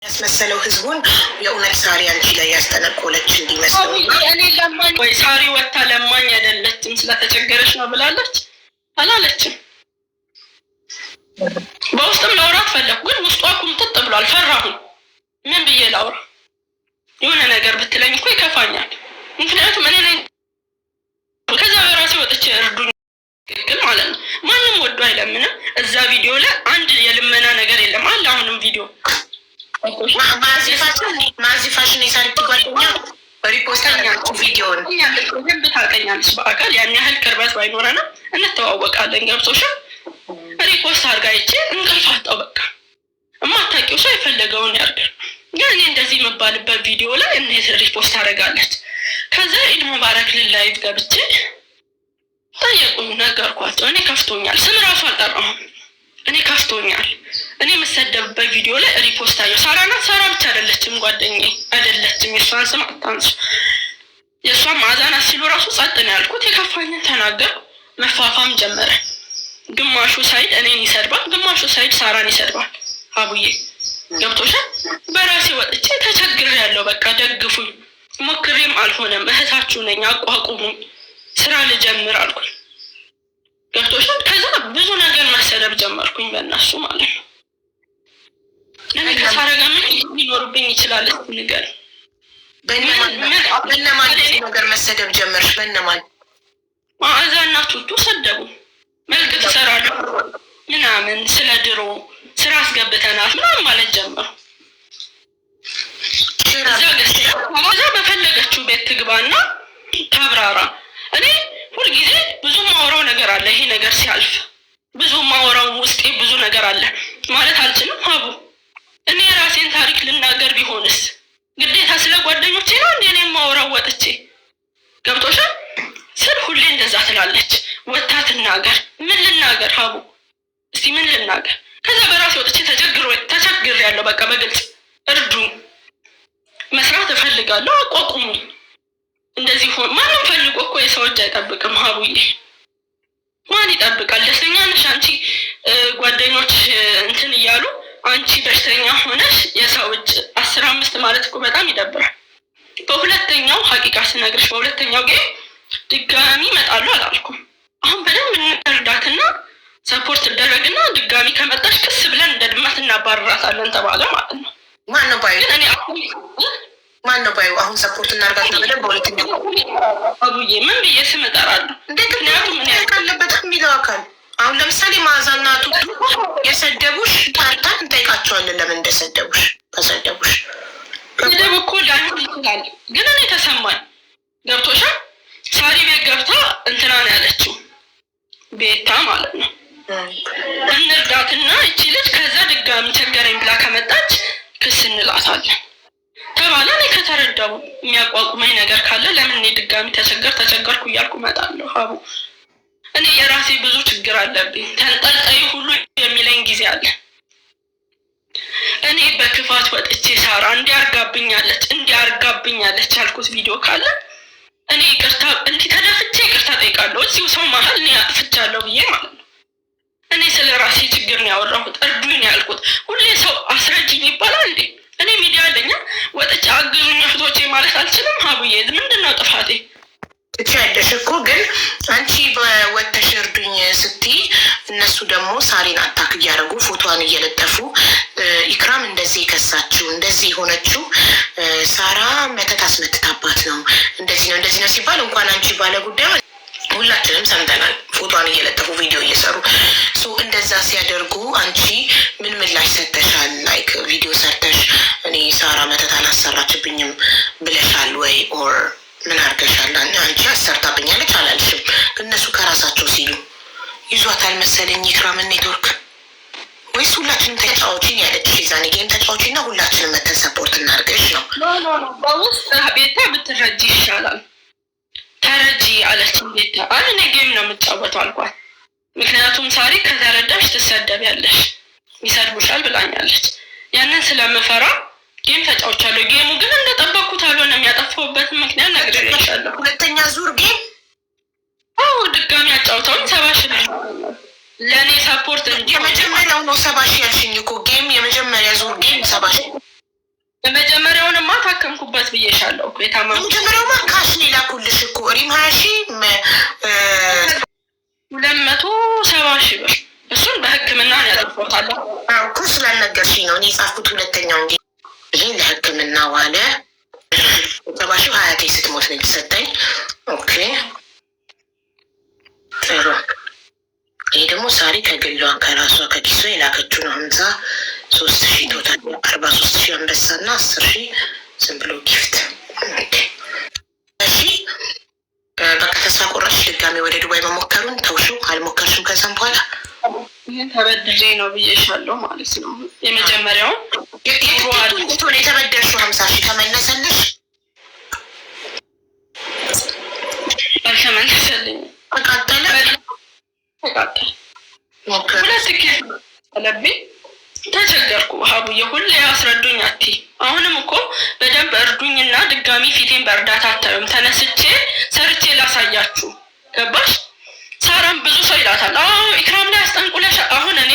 ያስመሰለው ህዝቡን የእውነት ሳሪ አንቺ ላይ ያስጠነቆለች እንዲመስለው እኔ ለማኝ ወይ ሳሪ ወታ ለማኝ አይደለችም ስለተቸገረች ነው ብላለች አላለችም። በውስጥም ላውራት ፈለኩ ግን ውስጧ ቁምጥጥ ብሏል። ፈራሁኝ። ምን ብዬ ላውራ? የሆነ ነገር ብትለኝ እኮ ይከፋኛል። ምክንያቱም እኔ ነኝ ከዛ በራሴ ወጥቼ እርዱኝ ግን ማለት ነው። ማንም ወዶ አይለምንም። እዛ ቪዲዮ ላይ አንድ የልመና ነገር የለም አለ። አሁንም ቪዲዮ ማዚፋሽን የሳሪት ጓደኛ ሪፖስተኛ ቪዲዮን በደንብ ታውቀኛለች። በአካል ያን ያህል ቅርበት ባይኖረንም እንተዋወቃለን። ገብቶሻል? ሪፖስት አድርጋ ይቼ እንቅልፍ አጣሁ። በቃ የማታውቂው ሰው የፈለገውን ያድርግ። ግን እኔ እንደዚህ የምባልበት ቪዲዮ ላይ እንዴት ሪፖስት አደርጋለች? ከዛ ኢድ ሙባረክ ላይቭ ገብቼ ጠየቁኝ፣ ነገርኳቸው። እኔ ከፍቶኛል። ስም ራሱ አልጠራሁም። እኔ ከፍቶኛል። እኔ የምሰደብበት ቪዲዮ ላይ ሪፖስት አየሁ። ሳራ ናት። ሳራ ብቻ አይደለችም፣ ጓደኛዬ አይደለችም። የእሷን ስም አታንሱ። የእሷን ማዕዛና ሲሉ ራሱ ጸጥ ነው ያልኩት። የከፋኝን ተናገር። መፋፋም ጀመረ። ግማሹ ሳይድ እኔን ይሰድባል፣ ግማሹ ሳይድ ሳራን ይሰድባል። አቡዬ ገብቶሻል? በራሴ ወጥቼ ተቸግሬያለሁ። በቃ ደግፉኝ። ሞክሬም አልሆነም። እህታችሁ ነኝ፣ አቋቁሙኝ፣ ስራ ልጀምር አልኩኝ። ገብቶሻል? ከዛ ብዙ ነገር መሰደብ ጀመርኩኝ በእነሱ ማለት ነው። እኔ ከሳራ ጋር ምን ሊኖርብኝ ይችላል? ንገር። በእነማን ነገር መሰደብ ጀመርሽ? በእነማን? ማዕዛና ቱቱ ሰደቡ። መልክ ትሰራለሁ ምናምን፣ ስለ ድሮ ስራ አስገብተናት ምናምን ማለት ጀመሩ። እዛ በፈለገችው ቤት ትግባና ታብራራ። እኔ ሁልጊዜ ብዙ ማወራው ነገር አለ። ይሄ ነገር ሲያልፍ ብዙ ማወራው ውስጤ ብዙ ነገር አለ ማለት አልችልም። ሀቡ እኔ የራሴን ታሪክ ልናገር ቢሆንስ ግዴታ ስለ ጓደኞቼ ነው እንዴ እኔ ማወራው? ወጥቼ ገብቶሻል ስል ሁሌ እንደዛ ትላለች። ወታ ትናገር። ምን ልናገር ሀቡ? እስቲ ምን ልናገር? ከዛ በራሴ ወጥቼ ተቸግሬያለሁ። በቃ በግልጽ እርዱኝ፣ መስራት እፈልጋለሁ፣ አቋቁሙኝ። እንደዚህ ሆነ። ማንም ፈልጎ እኮ የሰው እጅ አይጠብቅም ሀቡዬ። ማን ይጠብቃል? ደስተኛ ነሽ አንቺ ጓደኞች እንትን እያሉ አንቺ በሽተኛ ሆነሽ የሰው እጅ 15 ማለት እኮ በጣም ይደብራል። በሁለተኛው ሀቂቃ ስነግርሽ በሁለተኛው ጌም ድጋሚ እመጣለሁ አላልኩም። አሁን በደንብ እንርዳትና ሰፖርት ደረግና ድጋሚ ከመጣሽ ክስ ብለን እንደ ድመት እናባረራታለን ተባለ ማለት ነው። ማነው ባዩ? ማነው ባዩ? አሁን ሰፖርት እናርጋት ነው በደንብ። በሁለተኛው አቡዬ ምን ብዬ ስም እጠራለሁ? ምክንያቱም ምን ያለበት የሚለው አካል አሁን ለምሳሌ ማዕዛና ቱቱ የሰደቡሽ ታርታን እንጠይቃቸዋለን ለምን እንደሰደቡሽ። ከሰደቡሽ ስድብ እኮ ላይሆን ይችላል፣ ግን እኔ ተሰማኝ። ገብቶሻል? ሳሪ ቤት ገብታ እንትና ነው ያለችው፣ ቤታ ማለት ነው። እንርዳትና እቺ ልጅ ከዛ ድጋሚ ቸገረኝ ብላ ከመጣች ክስ እንላታለን ተባለ። እኔ ከተረዳው የሚያቋቁመኝ ነገር ካለ ለምን እኔ ድጋሚ ተቸገርኩ እያልኩ እመጣለሁ ሀቡ። እኔ የራሴ ብዙ ችግር አለብኝ። ተንጠልጣይ ሁሉ የሚለኝ ጊዜ አለ። እኔ በክፋት ወጥቼ ሳራ እንዲያርጋብኛለች ያልኩት ቪዲዮ ካለ እኔ ይቅርታ እንዲህ ተደፍቼ ይቅርታ ጠይቃለሁ። እዚሁ ሰው መሀል እኔ አጥፍቻለሁ ብዬ ማለት ነው። እኔ ስለ ራሴ ችግር ነው ያወራሁት፣ እርዱኝ ያልኩት። ሁሌ ሰው አስረጅኝ ይባላል እንዴ? እኔ ሚዲያ አለኛ ወጥቼ አግዙኝ እህቶቼ ማለት አልችልም ሀቡዬ? ምንድን ነው ጥፋቴ? ትችያለሽ እኮ ግን አንቺ በወተሽ እርዱኝ ስትይ እነሱ ደግሞ ሳሪን አታክ እያደረጉ ፎቶዋን እየለጠፉ ኢክራም እንደዚህ የከሳችው እንደዚህ የሆነችው ሳራ መተት አስመትታባት ነው እንደዚህ ነው ሲባል እንኳን አንቺ ባለ ጉዳዩ ሁላችንም ሰምተናል። ፎቶዋን እየለጠፉ ቪዲዮ እየሰሩ እንደዛ ሲያደርጉ አንቺ ምን ምላሽ ሰተሻል? ላይክ ቪዲዮ ሰርተሽ እኔ ሳራ መተት አላሰራችብኝም ብለሻል ወይ? ኦር ምን አርገሻል? አንቺ አሰርታብኛለች አላልሽም። እነሱ ከራሳቸው ሲሉ ይዟታል መሰለኝ ኢክራምን ኔትወርክ። ወይስ ሁላችንም ተጫዋችን ያለች ዛኔ ጌም ተጫዋችና ሁላችንም መተን ሰፖርት እናርገሽ ነው? ኖ በውስጥ ቤታ ብትረጂ ይሻላል። ተረጂ አለችኝ ቤታ። እኔ ጌም ነው የምጫወተው አልኳት። ምክንያቱም ሳሪ ከተረዳሽ ትሰደቢያለሽ፣ ይሰድቡሻል ብላኛለች። ያንን ስለምፈራ ጌም ተጫውቻለሁ። ጌሙ ግን እንደጠበቅኩት አልሆነም። ያጠፋሁበትን ምክንያት ነግሬሻለሁ። ሁለተኛ ዙር ጌም ድጋሚ አጫውተውኝ 70 ሺህ ለእኔ ሰፖርት እንጂ የመጀመሪያው ነው 70 ሺህ ያልሽኝ እኮ ጌም የመጀመሪያ ዙር ጌም 70 ሺህ ላኩበት ብዬሻለሁ እኮ የታመምኩት መጀመሪያውማ ካሽ ነው የላኩልሽ እኮ ሪም 270,000 ብር እሱን በህክምና ነው ያጠፋሁታለሁ እኮ ስላልነገርሽኝ ነው እኔ የጻፍኩት ሁለተኛው እንጂ ይሄን ለህክምና ዋለ 70,000 ሀያቴ ስትሞት ነው የተሰጠኝ። ኦኬ ጥሩ። ይሄ ደግሞ ሳሪ ከግሏ ከራሷ ከኪሷ የላከችው ነው 53,000 ቶታል 43,000 አንበሳ እና 10,000 ዝም ብሎ ጊፍት። እሺ በቃ ተስፋ ቆረጥሽ ድጋሜ ወደ ዱባይ መሞከሩን ተውሽው? አልሞከርሽም? ከዛም በኋላ ይህን ተበድሬ ነው ብዬሻለሁ ማለት ነው። የመጀመሪያው እንዴት ሆነ የተበደርሽው? 50,000 ተመለሰልሽ? አልተመለሰልኝም። ተቃጠለ። ሁለት ኬዝ አለብኝ። ተቸገርኩ። ሀቡዬ ሁሌ አስረዱኝ አቲ አሁንም እኮ በደንብ እርዱኝና ድጋሚ ፊቴን በእርዳታ አታዩም። ተነስቼ ሰርቼ ላሳያችሁ። ገባሽ? ሳራም ብዙ ሰው ይላታል። ኢክራም ላይ አስጠንቁለሽ አሁን እኔ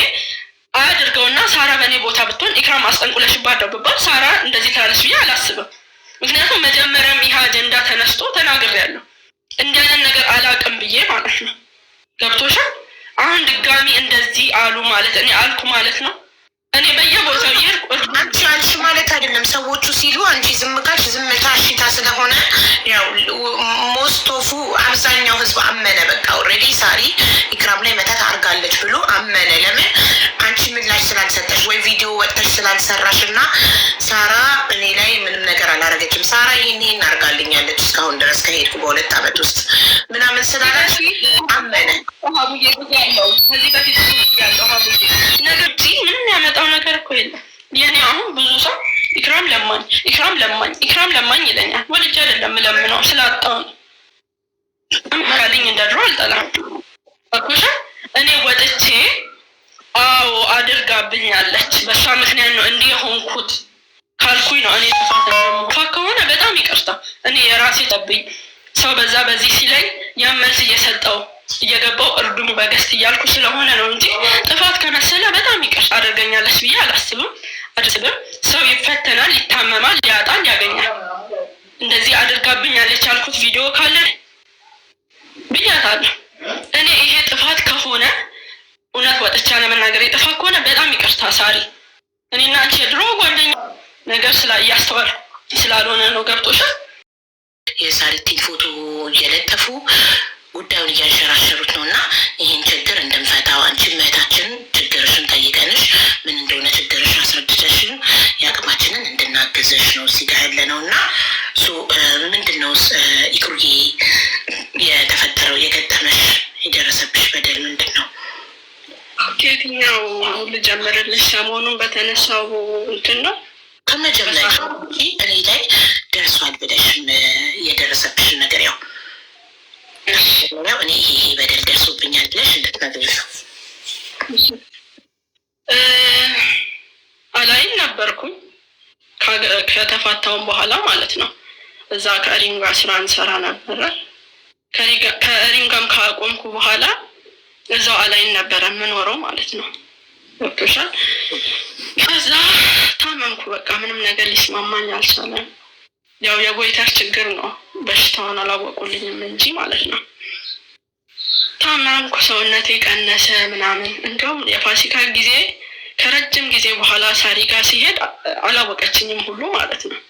አያድርገውና ሳራ በእኔ ቦታ ብትሆን ኢክራም አስጠንቁለሽባት ነው ብባል ሳራ እንደዚህ ትላለች ብዬ አላስብም። ምክንያቱም መጀመሪያም ይህ አጀንዳ ተነስቶ ተናግሬያለሁ። እንዲህ አይነት ነገር አላውቅም ብዬ ማለት ነው። ገብቶሻል? አሁን ድጋሚ እንደዚህ አሉ ማለት እኔ አልኩ ማለት ነው። እኔ በየቦታው ይርቁ አንቺ አልሽ ማለት አይደለም። ሰዎቹ ሲሉ አንቺ ዝም ካልሽ ዝምታ ሽታ ስለሆነ ያው ሞስቶፉ አብዛኛው ህዝብ አመነ። በቃ ኦልሬዲ ሳሪ ኢክራም ላይ መተት አድርጋለች ብሎ አመነ። ለምን አንቺ ምላሽ ስላልሰጠሽ ወይ ቪዲዮ ወጥተሽ ስላልሰራሽ እና ሳራ እኔ ላይ ምንም ነገር አላረገችም፣ ሳራ ይህን አድርጋልኛለች እስካሁን ድረስ ከሄድኩ በ2 ዓመት ውስጥ ምናምን ስላለች አመነ። ከዚህ በፊት ያለው ነገር ምንም ያመጣው ነገር እኮ የለም። የኔ አሁን ብዙ ሰው ኢክራም ለማኝ ኢክራም ለማኝ ኢክራም ለማኝ ይለኛል። ወልጄ አይደለም ለምነው ስላጣው ካልኝ እንደድሮ አልጠላም። አኩሽ እኔ ወጥቼ አዎ አድርጋብኛለች በሷ ምክንያት ነው እንዲህ የሆንኩት ካልኩኝ ነው እኔ ጥፋት ከሆነ በጣም ይቅርታ። እኔ የራሴ ጠብኝ ሰው በዛ በዚህ ሲለኝ ያን መልስ እየሰጠው እየገባው እርዱም በገስት እያልኩ ስለሆነ ነው እንጂ ጥፋት ከመሰለ በጣም ይቅርታ አድርገኛለች ብዬ አላስብም። ሰው ይፈተናል፣ ይታመማል፣ ያጣል፣ ያገኛል። እንደዚህ አድርጋብኛለች ያልኩት ቪዲዮ ካለ ብያታለሁ። እኔ ይሄ ጥፋት ከሆነ እውነት ወጥቻ ለመናገር ጥፋት ከሆነ በጣም ይቅርታ ሳሪ። እኔና አንቺ የድሮ ጓደኛ ነገር እያስተዋል ስላልሆነ ነው። ገብቶሻል? የሳሪቲን ፎቶ እየለጠፉ ጉዳዩን እያንሸራሸሩት ነው እና ይህን ችግር እንድንፈታው አንቺ እህታችን ችግርሽን ጠይቀንሽ ምን እንደሆነ ችግርሽ አስረድተሽን የአቅማችንን እንድናግዝሽ ነው እዚህ ጋር ያለ ነው እና ምንድን ነው ኢክሩዬ የተፈጠረው የገጠመሽ የደረሰብሽ በደል ምንድን ነው? ከየትኛው ልጀምርልሽ? ሰሞኑን በተነሳው እንትን ነው ከመጀመሪያ እኔ ላይ ደርሷል ብለሽም የደረሰብሽን ነገር ያው እኔ ይሄ በደል ደርሶብኛል ብለሽ እንድትነግሪኝ ነው። አላይም ነበርኩኝ ከተፋታውን በኋላ ማለት ነው። እዛ ከሪም ጋር ስራ እንሰራ ነበረ። ከሪም ጋርም ካቆምኩ በኋላ እዛው አላይም ነበረ የምኖረው ማለት ነው። ወጥቶሻል? ከዛ ታመምኩ። በቃ ምንም ነገር ሊስማማኝ አልቻለም። ያው የጎይተር ችግር ነው። በሽታውን አላወቁልኝም እንጂ ማለት ነው። ታመምኩ፣ ሰውነቴ ቀነሰ ምናምን። እንዲሁም የፋሲካ ጊዜ ከረጅም ጊዜ በኋላ ሳሪ ጋር ሲሄድ አላወቀችኝም ሁሉ ማለት ነው።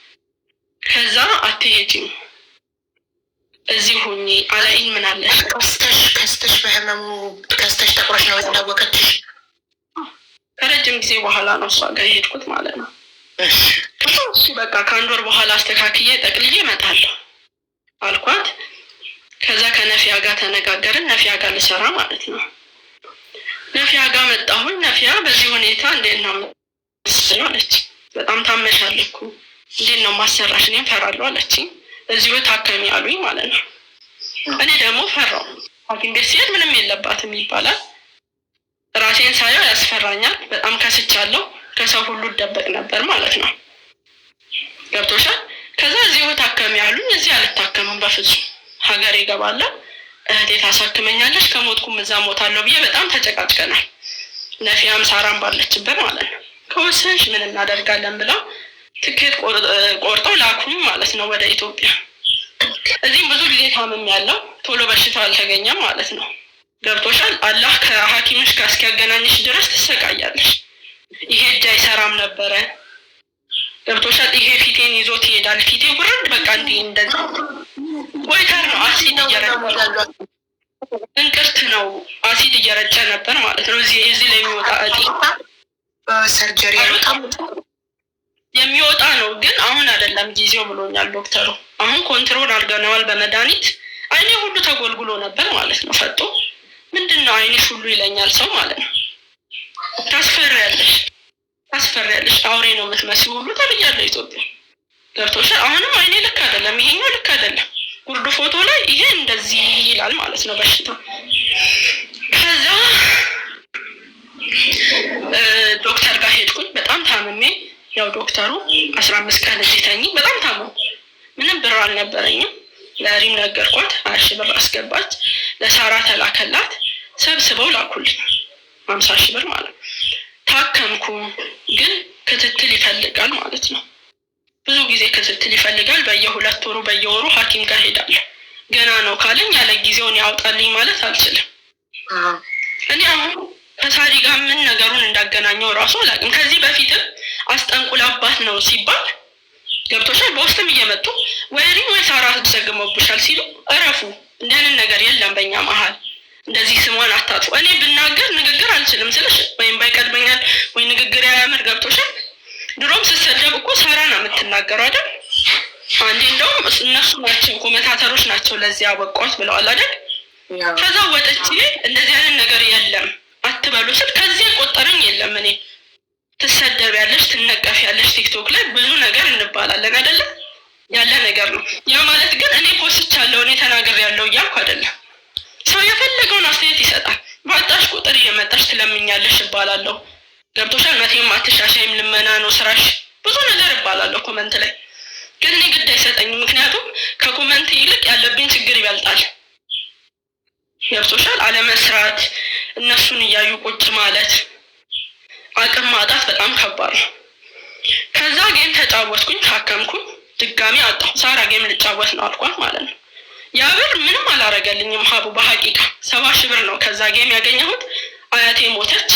ከዛ አትሄጂም እዚህ ሁኚ አላይን ምን አለሽ ከስተሽ በህመሙ ከስተሽ ጠቁረሽ ነው ያላወቀችሽ? ከረጅም ጊዜ በኋላ ነው እሷ ጋር የሄድኩት ማለት ነው። እሱ በቃ ከአንድ ወር በኋላ አስተካክዬ ጠቅልዬ እመጣለሁ አልኳት። ከዛ ከነፊያ ጋር ተነጋገርን። ነፊያ ጋር ልሰራ ማለት ነው። ነፊያ ጋር መጣሁኝ። ነፊያ በዚህ ሁኔታ እንዴት ነው አለች። በጣም ታመሻል እኮ እንዴት ነው ማሰራሽ? እኔም ፈራለሁ አለችኝ። እዚሁ ታከሚ አሉኝ ማለት ነው። እኔ ደግሞ ፈራው። ሐኪም ቤት ሲሄድ ምንም የለባትም ይባላል። ራሴን ሳየው ያስፈራኛል። በጣም ከስቻለሁ። ከሰው ሁሉ እደበቅ ነበር ማለት ነው። ገብቶሻል? ከዛ እዚሁ ታከሚ አሉኝ። እዚህ አልታከምም በፍጹም ሀገር እገባለሁ፣ እህቴ ታሳክመኛለች፣ ከሞትኩም እዛ ሞታለሁ ብዬ በጣም ተጨቃጭቀናል። ነፊያም ሳራም ባለችበት ማለት ነው። ከወሰንሽ ምን እናደርጋለን ብለው ትኬት ቆርጠው ላኩኝ ማለት ነው ወደ ኢትዮጵያ። እዚህም ብዙ ጊዜ ታምም ያለው ቶሎ በሽታው አልተገኘም ማለት ነው። ገብቶሻል? አላህ ከሐኪምሽ ጋር እስኪያገናኝሽ ድረስ ትሰቃያለሽ። ይሄ እጅ አይሰራም ነበረ። ገብቶሻል? ይሄ ፊቴን ይዞት ይሄዳል። ፊቴ ጉርድ በቃ እንዲህ እንደዛ ወይተር ነው አሲድ እየረጨ እንቅርት ነው አሲድ እየረጨ ነበር ማለት ነው። እዚህ ላይ የሚወጣ እጢ ሰርጀሪ የሚወጣ ነው፣ ግን አሁን አይደለም ጊዜው ብሎኛል ዶክተሩ። አሁን ኮንትሮል አድርገነዋል በመድኃኒት። አይኔ ሁሉ ተጎልጉሎ ነበር ማለት ነው። ፈጦ ምንድነው አይንሽ ሁሉ ይለኛል ሰው ማለት ነው። ታስፈሪያለሽ፣ አውሬ ነው የምትመስል ሁሉ ተብያለሁ ኢትዮጵያ። ገብቶሻል? አሁንም አይኔ ልክ አይደለም፣ ይሄኛው ልክ አይደለም። ጉርዱ ፎቶ ላይ ይሄ እንደዚህ ይላል ማለት ነው በሽታ። ከዛ ዶክተር ጋር ሄድኩኝ በጣም ታምሜ። ያው ዶክተሩ 15 ቀን እዚህ ተኝ በጣም ታመው፣ ምንም ብር አልነበረኝም። ለሪም ነገርኳት፣ 20 ሺህ ብር አስገባች። ለሳራ ተላከላት፣ ሰብስበው ላኩልኝ 50 ሺህ ብር ማለት ነው። ታከምኩ፣ ግን ክትትል ይፈልጋል ማለት ነው። ብዙ ጊዜ ክትትል ይፈልጋል። በየ2 ወሩ በየወሩ ሐኪም ጋር ሄዳለሁ። ገና ነው ካለኝ ያለ ጊዜውን ያውጣልኝ ማለት አልችልም። እኔ አሁን ከሳሪ ጋር ምን ነገሩን እንዳገናኘው ራሱ አላውቅም። ከዚህ በፊትም አስጠንቁላባት ነው ሲባል ገብቶሻል። በውስጥም እየመጡ ወይ ሪም ወይ ሳራ ተሰግመውብሻል ሲሉ እረፉ፣ እንደንን ነገር የለም በእኛ መሀል፣ እንደዚህ ስሟን አታጥፉ። እኔ ብናገር ንግግር አልችልም ስልሽ ወይም ባይቀድመኛል ወይ ንግግር ያያምር። ገብቶሻል። ድሮም ስሰደብ እኮ ሳራ ነው የምትናገረው አይደል? አንዴ እንደውም እነሱ ናቸው ኮሜንታተሮች ናቸው ለዚህ አበቋት ብለዋል አይደል? ከዛ ወጥቼ እንደዚህ አይነት ነገር የለም አትበሉ ስል ከዚህ ቆጠረኝ የለም። እኔ ትሰደቢያለሽ፣ ትነቀፊያለሽ፣ ቲክቶክ ላይ ብዙ ነገር እንባላለን አይደለ? ያለ ነገር ነው። ያ ማለት ግን እኔ ፖስቻለሁ እኔ ተናግሬያለሁ እያልኩ አይደለም። ሰው የፈለገውን አስተያየት ይሰጣል። ባጣሽ ቁጥር እየመጣሽ ትለምኛለሽ እባላለሁ። ገብቶሻል? መቼም አትሻሻይም፣ ልመና ነው ስራሽ፣ ብዙ ነገር እባላለሁ ኮመንት ላይ። ግን እኔ ግድ አይሰጠኝም፣ ምክንያቱም ከኮመንት ይልቅ ያለብኝ ችግር ይበልጣል። ገብቶሻል? አለመስራት፣ እነሱን እያዩ ቁጭ ማለት፣ አቅም ማጣት በጣም ከባድ ነው። ከዛ ጌም ተጫወትኩኝ፣ ታከምኩኝ፣ ድጋሚ አጣሁ። ሳራ ጌም ልጫወት ነው አልኳት ማለት ነው። ያ ብር ምንም አላረገልኝም ሀቡ፣ በሐቂቃ 70 ሺህ ብር ነው ከዛ ጌም ያገኘሁት። አያቴ ሞተች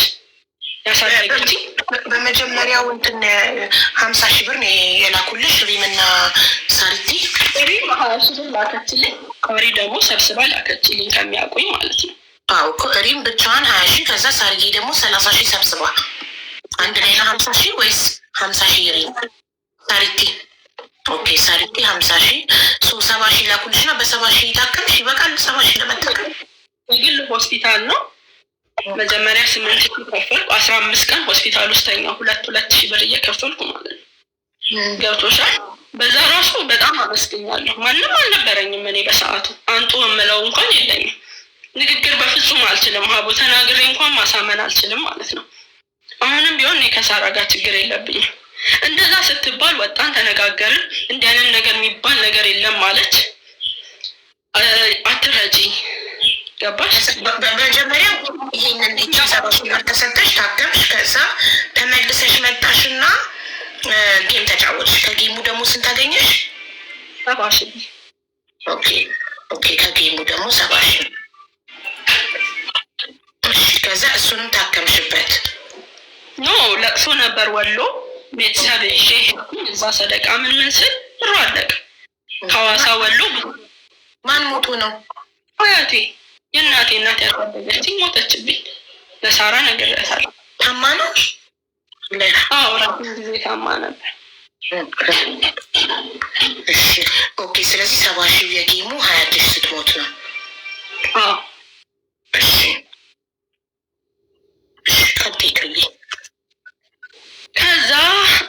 ያሳደገች። በመጀመሪያው እንትን 50 ሺህ ብር ነው የላኩልሽ ሪምና ሳሪቲ። ሪም 20 ሺህ ብር ላከችልኝ፣ ቀሪ ደግሞ ሰብስባ ላከችልኝ ከሚያውቁኝ ማለት ነው። አዎ ሪም ብቻዋን 20 ሺህ፣ ከዛ ሳርጌ ደግሞ 30 ሺህ ሰብስባ አንድ ላይ 50 ሺህ ወይስ 50 ሺህ ሪም ሳሪቲ? ኦኬ ሳሪቲ 50 ሺህ 70 ሺህ ላኩልሽ እና በ70 ሺህ ታከምሽ። ይበቃል 70 ሺህ ለመታከም? የግል ሆስፒታል ነው። መጀመሪያ 8 ሺህ ከፈልኩ፣ 15 ቀን ሆስፒታል ውስጥ ተኛሁ። 2 ሺህ ብር እየከፈልኩ ማለት ነው። ገብቶሻል? በዛ ራሱ በጣም አመስግኛለሁ። ማንም አልነበረኝም እኔ በሰዓቱ አንጡ የምለው እንኳን የለኝም። ንግግር በፍጹም አልችልም ሀቡ፣ ተናግሬ እንኳን ማሳመን አልችልም ማለት ነው። አሁንም ቢሆን እኔ ከሳራ ጋር ችግር የለብኝም። እንደዛ ስትባል ወጣን ተነጋገርን። እንዲህ አይነት ነገር የሚባል ነገር የለም ማለች። አትረጂ ገባሽ? በመጀመሪያ ይሄንን ሰባሽ ብር ተሰጠሽ፣ ታከምሽ፣ ከዛ ተመልሰሽ መጣሽና ጌም ተጫወትሽ። ከጌሙ ደግሞ ስንት አገኘሽ? 70 ሺህ። ኦኬ ከጌሙ ደግሞ 70 ሺህ። ከዛ እሱንም ታከምሽበት? ኖ ለቅሶ ነበር ወሎ ቤተሰብ ይዤ ሄድኩኝ። እዛ ሰደቃ ምን ስል ብሩ አለቀ። ሐዋሳ ወሎ። ማን ሞቱ ነው? አያቴ፣ የእናቴ እናት ያሳደገችኝ ሞተችብኝ። ለሳራ ነግሬያታለሁ። ታማ ነው? አዎ ረጅም ጊዜ ታማ ነበር። እሺ ኦኬ። ስለዚህ 70 ሺህ የጌሙ 20 ሺህ ስትሞት ነው? አዎ። እሺ ቀጥይልኝ። ከዛ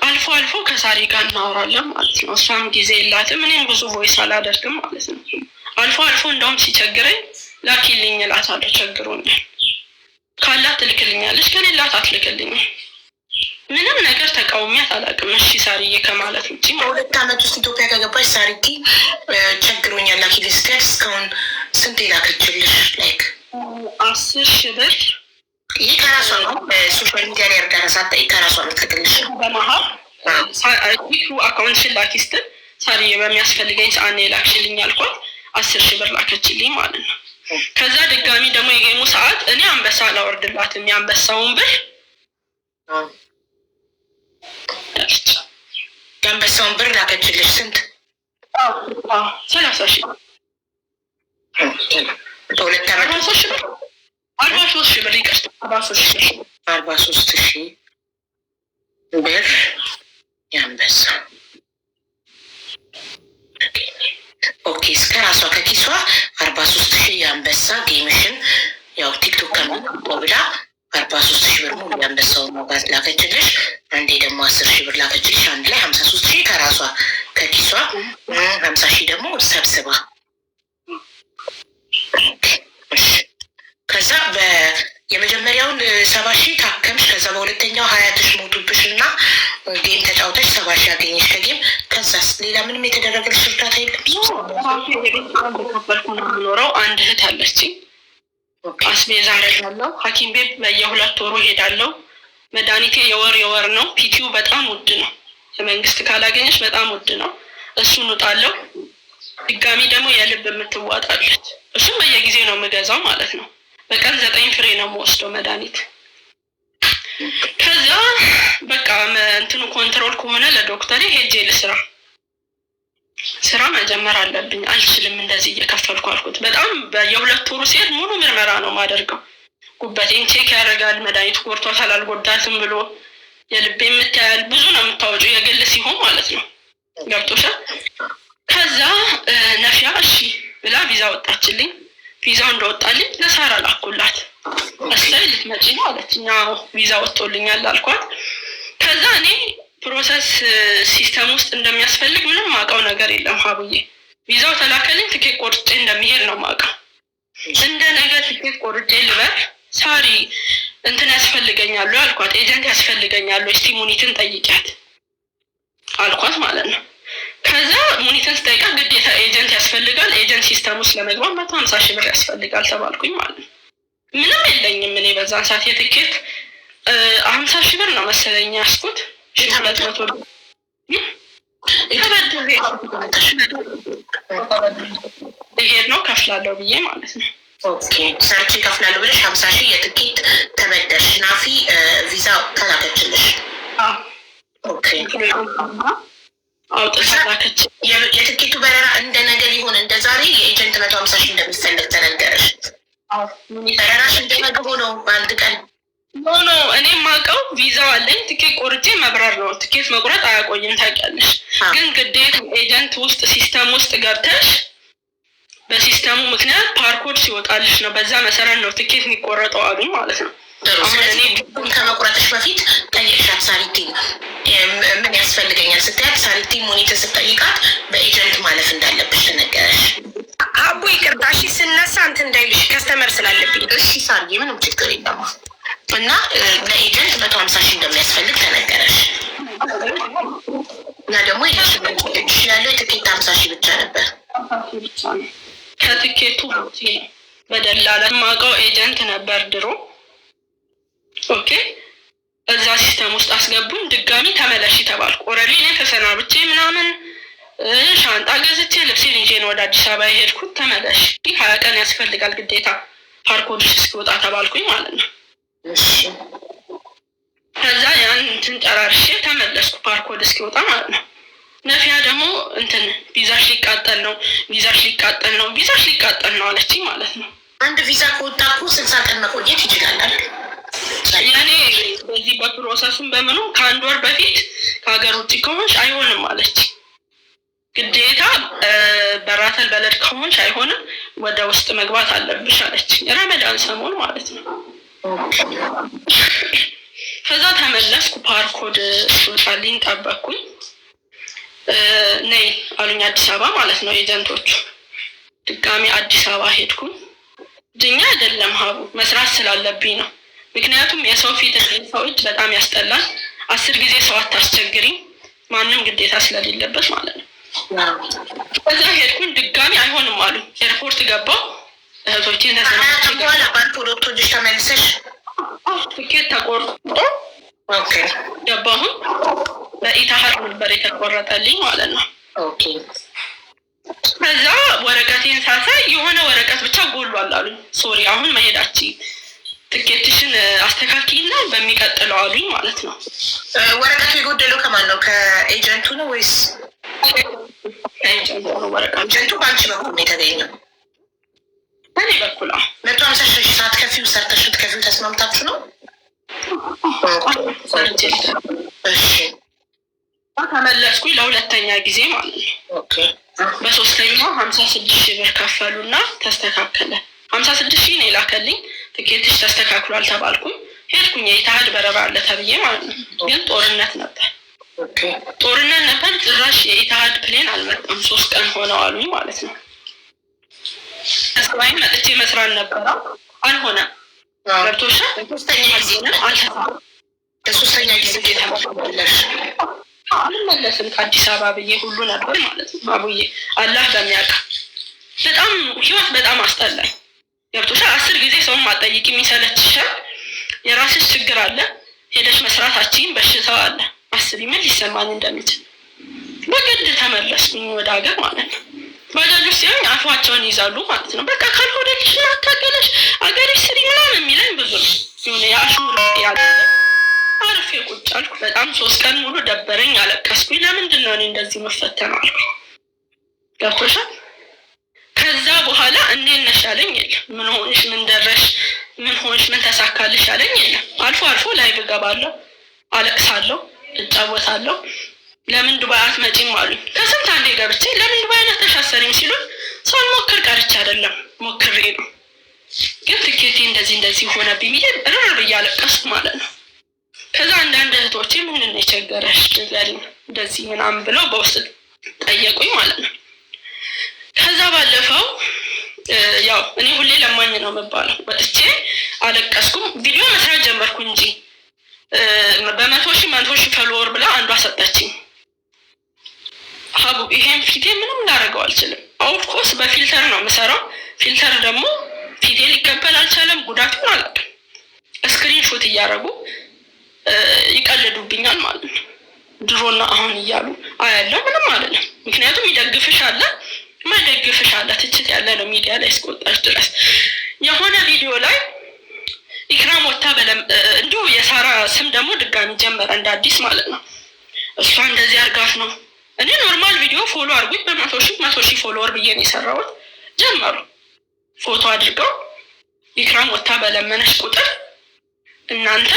አልፎ አልፎ ከሳሪ ጋር እናወራለን ማለት ነው። እሷም ጊዜ የላትም፣ እኔም ብዙ ቮይስ አላደርግም ማለት ነው። አልፎ አልፎ እንደውም ሲቸግረኝ ላኪልኝ እላታለሁ። ቸግሮኛል ካላት ትልክልኛለች፣ ከሌላት አትልክልኝም። ምንም ነገር ተቃውሚያት አላውቅም። እሺ ሳሪዬ ከማለት ውጭ። በ2 ዓመት ውስጥ ኢትዮጵያ ከገባሽ ሳሪቲ ቸግሮኛል ላኪልኝ ስትያት እስካሁን ስንት ላከችልሽ? ላይክ 10 ሺህ ብር። ይህ ከራሷ ነው ሶሻል ሚዲያ ላይ እርዳታ ሳትጠይቅ ከራሷ የምትልክልሽ ነው? ቲክሩ አካውንትሽን ላኪ ስትል ሳሪ በሚያስፈልገኝ ሰዓት ነው የላክሽልኝ አልኳት። 10,000 ብር ላከችልኝ ማለት ነው። ከዛ ድጋሚ ደግሞ የጌሙ ሰዓት እኔ አንበሳ አላወርድላትም የአንበሳውን ብር የአንበሳውን ብር ላከችልሽ ስንት? 30,000 በሁለት ዓመት 43,000 ብር ይቀርታ 43,000 ብር የአንበሳ ኦኬ። እስከ ራሷ ከኪሷ 43,000 የአንበሳ ጌምሽን ያው ቲክቶክ ከሚቆ ብላ 43,000 ብር ሙሉ የአንበሳውን ማውጋት ላከችልሽ። አንዴ ደግሞ 10,000 ብር ላከችልሽ። አንድ ላይ 53,000 ከራሷ ከኪሷ 50,000 ደግሞ ሰብስባ ከዛ የመጀመሪያውን 70,000 ታከምሽ። ከዛ በሁለተኛው 20,000 ሞቱብሽ እና ጌም ተጫውተሽ 70,000 አገኘሽ ከጌም። ከዛስ ሌላ ምንም የተደረገልሽ እርዳታ የለም? ኖረው አንድ እህት አለችኝ። አስቤዛ አደርጋለሁ። ሐኪም ቤት በየ2 ወሩ ሄዳለሁ። መድኃኒቴ የወር ነው። ፒቲዩ በጣም ውድ ነው። የመንግስት ካላገኘሽ በጣም ውድ ነው። እሱን ውጣለሁ። ድጋሚ ደግሞ የልብ የምትዋጣለች። እሱም በየጊዜው ነው የምገዛው ማለት ነው። በቀን 9 ፍሬ ነው የምወስደው መድኃኒት። ከዛ በቃ እንትኑ ኮንትሮል ከሆነ ለዶክተር ሄጄ ስራ መጀመር አለብኝ። አልችልም እንደዚህ እየከፈልኩ አልኩት። በጣም በየ2 ወሩ ሲሄድ ሙሉ ምርመራ ነው የማደርገው። ጉበቴን ቼክ ያደርጋል። መድኃኒቱ ጎድቷታል አልጎዳትም ብሎ የልቤ የምታያል። ብዙ ነው የምታወጪው የግል ሲሆን ማለት ነው። ገብቶሻል? ከዛ ነፊያ እሺ ብላ ቪዛ ወጣችልኝ። ቪዛው እንደወጣልኝ ለሳራ ላኩላት። አስላይ ልትመጪ ነው አለችኝ። ቪዛ ወጥቶልኛል አልኳት። ከዛ እኔ ፕሮሰስ ሲስተም ውስጥ እንደሚያስፈልግ ምንም ማውቀው ነገር የለም ሀቡዬ። ቪዛው ተላከልኝ። ትኬት ቆርጬ እንደሚሄድ ነው ማውቀው። እንደ ነገር ትኬት ቆርጬ ልበር ሳሪ እንትን ያስፈልገኛሉ አልኳት። ኤጀንት ያስፈልገኛሉ እስቲ ሙኒትን ጠይቂያት አልኳት ማለት ነው። ከዛ ሙኒትን ስጠይቃ ግዴታ ኤጀንት ያስፈልጋል። ኤጀንት ሲስተም ውስጥ ለመግባት 150,000 ብር ያስፈልጋል ተባልኩኝ ማለት ነው። ምንም የለኝም እኔ በዛን ሰዓት የትኬት 50,000 ብር ነው መሰለኝ ያስኩት። 200 ብር ይሄድ ነው ከፍላለሁ ብዬ ማለት ነው። ኦኬ ሰርቼ ከፍላለሁ ብለሽ 50,000 የትኬት ተበደርሽ። ናፊ ቪዛ ተላከችልሽ? ኦኬ አውጥተላከች። የትኬቱ በረራ እንደ ነገ ሊሆን እንደ ዛሬ የኤጀንት 150,000 እንደሚፈልግ ተነገረሽ? በረራሽ እንደ ነገ ሆነው በአንድ ቀን ኖ እኔ ማውቀው ቪዛው አለኝ። ትኬት ቆርጬ መብረር ነው። ትኬት መቁረጥ አያቆይም ታውቂያለሽ። ግን ግዴታ ኤጀንት ውስጥ ሲስተም ውስጥ ገብተሽ በሲስተሙ ምክንያት ፓርኮድ ሲወጣልሽ ነው። በዛ መሰረት ነው ትኬት የሚቆረጠው አሉ ማለት ነው። ስለዚህ ከመቁረጥሽ በፊት ጠየቅሻት ሳሪቲ ምን ያስፈልገኛል ስትያት፣ ሳሪቲ ሙኒት ስጠይቃት በኤጀንት ማለፍ እንዳለብሽ ተነገረሽ? አቡ ይቅርታ እሺ፣ ስነሳ እንትን እንዳይልሽ ከስተመር ስላለብኝ። እሺ ሳሪ ምንም ችግር የለም። እና ለኤጀንት 150,000 እንደሚያስፈልግ ተነገረሽ እና ደግሞ እጅ ያለው የትኬት 50,000 ብቻ ነበር። ከትኬቱ በደላላ ማውቀው ኤጀንት ነበር ድሮ። ኦኬ እዛ ሲስተም ውስጥ አስገቡኝ። ድጋሚ ተመለሽ ተባልኩ። ኦልሬዲ እኔ ተሰናብቼ ምናምን ሻንጣ ገዝቼ ልብሴን ይዤ ነው ወደ አዲስ አበባ የሄድኩት። ተመለሽ 20 ቀን ያስፈልጋል ግዴታ ፓርኮድሽ እስኪወጣ ተባልኩኝ ማለት ነው። ከዛ ያን እንትን ጨራርሼ ተመለስኩ ፓርኮድ እስኪወጣ ማለት ነው። ነፊያ ደግሞ እንትን ቪዛሽ ሊቃጠል ነው አለችኝ ማለት ነው። አንድ ቪዛ ከወጣ እኮ 60 ቀን መቆየት ይችላል አይደል? ያኔ በዚህ በፕሮሰሱም በምኑም ከ1 ወር በፊት ከሀገር ውጭ ከሆንሽ አይሆንም አለች። ግዴታ በራተል በለድ ከሆንሽ አይሆንም፣ ወደ ውስጥ መግባት አለብሽ አለች። ረመዳን ሰሞን ማለት ነው። ከዛ ተመለስኩ። ፓርኮድ ሱልጣልኝ ጠበቅኩኝ። ነይ አሉኝ አዲስ አበባ ማለት ነው ኤጀንቶቹ። ድጋሚ አዲስ አበባ ሄድኩኝ። ድኛ አይደለም ሀቡ መስራት ስላለብኝ ነው። ምክንያቱም የሰው ፊት ሰው እጅ በጣም ያስጠላል። 10 ጊዜ ሰው አታስቸግሪ፣ ማንም ግዴታ ስለሌለበት ማለት ነው። ከዛ ሄድኩኝ። ድጋሚ አይሆንም አሉ። ኤርፖርት ገባው። እህቶቼን ተሰናብቼ በኋላ ፓርኮድ ወጥቶልሽ ተመልሰሽ ትኬት ተቆርጦ ኦኬ ገባሁን። በኢታሃር ነበር የተቆረጠልኝ ማለት ነው። ኦኬ ከዛ ወረቀቴን ሳሳይ የሆነ ወረቀት ብቻ ጎሏል አሉኝ። ሶሪ አሁን መሄዳችን ትኬትሽን አስተካክይና በሚቀጥለው አሉኝ ማለት ነው። ወረቀቱ የጎደለው ከማን ነው? ከኤጀንቱ ነው ወይስ? ኤጀንቱ ነው ወረቀቱ። ኤጀንቱ በአንቺ በኩል ነው የተገኘው? በእኔ በኩል 150 ሰዓት ከፊው ሰርተሽ ልትከፊው ተስማምታችሁ ነው? እሺ ተመለስኩኝ ለሁለተኛ ጊዜ ማለት ነው። ኦኬ በሶስተኛው 56,000 ብር ከፈሉና ተስተካከለ። 56,000 ነው የላከልኝ። ትኬትሽ ተስተካክሏል ተባልኩኝ። ሄድኩኝ የኢትሃድ በረራ አለ ተብዬ ማለት ነው። ግን ጦርነት ነበር። ጦርነት ነበር። ጭራሽ የኢትሃድ ፕሌን አልመጣም። 3 ቀን ሆነው አሉኝ ማለት ነው። ተስፋዬ መጥቼ መስራት ነበረ አልሆነም። ገብቶሻል? ሶስተኛ ጊዜ ነው አልተሳካም። ሶስተኛ ጊዜ ተመለሽ አልመለስም ከአዲስ አበባ ብዬ ሁሉ ነበር ማለት ነው። አቡዬ አላህ በሚያውቅ በጣም ህይወት በጣም አስጠላኝ። ገብቶሻል? 10 ጊዜ ሰውን ማጠይቅ የሚሰለችሻል። የራስሽ ችግር አለ። ሄደሽ መስራታችን በሽታው አለ። አስቢ ምን ሊሰማኝ እንደሚችል። በግድ ተመለስኩኝ ወደ ሀገር ማለት ነው። ባጃጅ ውስጥ ሲሆን አፏቸውን ይዛሉ ማለት ነው። በቃ ካልሆነልሽ ማታገለሽ አገርሽ ስሪ ምናምን የሚለኝ ብዙ ነው። የሆነ የአሹር ያለ አርፌ ቁጭ አልኩ። በጣም 3 ቀን ሙሉ ደበረኝ፣ አለቀስኩኝ። ለምንድን ነው እኔ እንደዚህ መፈተን አልኩ። ገብቶሻል? ከዛ በኋላ እንዴት ነሽ አለኝ የለም። ምን ሆንሽ፣ ምን ደረሽ፣ ምን ሆንሽ፣ ምን ተሳካልሽ አለኝ የለም። አልፎ አልፎ ላይቭ እገባለሁ፣ አለቅሳለሁ፣ እጫወታለሁ። ለምን ዱባይ አትመጪም አሉኝ። ከስንት አንዴ ገብቼ ለምን ዱባይ አትሻሰሪም ሲሉን ሳልሞክር ቀርቼ አይደለም ሞክሬ ነው። ግን ትኬቴ እንደዚህ ሆነብኝ ብዬ እርር ብዬ አለቀስኩ ማለት ነው። ከዛ አንዳንድ እህቶቼ ምን ነው የቸገረሽ ንገሪኝ እንደዚህ ምናምን ብለው በውስጥ ጠየቁኝ ማለት ነው። ከዛ ባለፈው ያው እኔ ሁሌ ለማኝ ነው የምባለው። ወጥቼ አለቀስኩም። ቪዲዮ መስራት ጀመርኩ እንጂ በ100,000 ፎሎወር ብላ አንዷ ሰጠችኝ። ሀቡ ይሄን ፊቴ ምንም ላደርገው አልችልም። ኦፍኮርስ በፊልተር ነው የምሰራው። ፊልተር ደግሞ ፊቴ ሊቀበል አልቻለም። ጉዳቱን አላውቅም። ስክሪን ሾት እያደረጉ ይቀልዱብኛል ማለት ነው። ድሮና አሁን እያሉ አያለው ምንም አይደለም። ምክንያቱም ይደግፍሽ አለ ማይደግፍሽ አለ። ትችት ያለ ነው ሚዲያ ላይ እስከወጣች ድረስ። የሆነ ቪዲዮ ላይ ኢክራም ወታ እንዲሁ የሳራ ስም ደግሞ ድጋሚ ጀመረ እንደ አዲስ ማለት ነው። እሷ እንደዚህ አርጋት ነው። እኔ ኖርማል ቪዲዮ ፎሎ አርጉኝ በ100,000 ፎሎወር ብዬ ነው የሰራሁት። ጀመሩ ፎቶ አድርገው ኢክራም ወታ በለመነሽ ቁጥር እናንተ